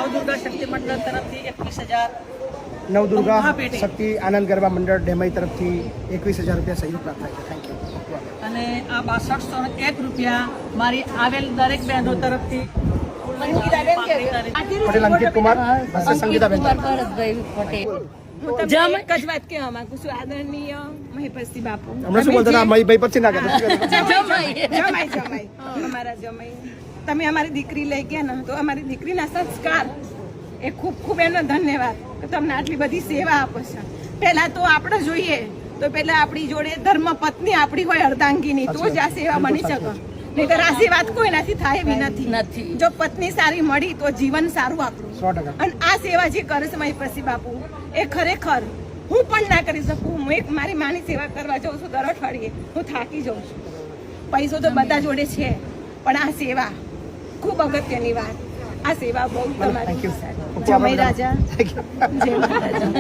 નવદુર્ગા શક્તિ મંડળ તરફથી 21,000 નવદુર્ગા શક્તિ આનંદ ગરબા મંડળ ડેમઈ તરફથી 21,000 રૂપિયા સહયોગ પ્રાપ્ત થાય છે. Thank you. અને આ 6201 રૂપિયા મારી આવેલ દરેક બહેનો તરફથી પટેલ અંકિત કુમાર સંગીતાબેન ભરતભાઈ પટેલ. હું તમને એક જ વાત કહેવા માંગુ છું, આદરણીય મહેપતસિંહ બાપુ, હમણાં શું બોલતા હતા મહીભાઈ પછી ના કહેતા જમાઈ અમારા જમાઈ, તમે અમારી દીકરી લઈ ગયા ને તો અમારી દીકરીના સંસ્કાર એ ખૂબ ખૂબ એનો ધન્યવાદ કે તમને આટલી બધી સેવા આપો છો. પહેલા તો આપણે જોઈએ તો પહેલા આપણી જોડે ધર્મ પત્ની આપણી હોય અર્ધાંગીની, તો જ આ સેવા બની શકે. નહીંતર આ સેવા કોઈનાથી થાય એવી નથી. જો પત્ની સારી મળી તો જીવન સારું આપણું. 100%. અને આ સેવા જે કરે છે મહેપતસિંહ બાપુ એ ખરેખર હું પણ ના કરી શકું. હું એક મારી માની સેવા કરવા જાઉં છું દર અઠવાડિયે, હું થાકી જાઉં છું. પૈસો તો બધા જોડે છે, પણ આ સેવા ખૂબ અગત્યની વાત. આ સેવા બહુ તમારી. જય રાજા, જય મહારાજા.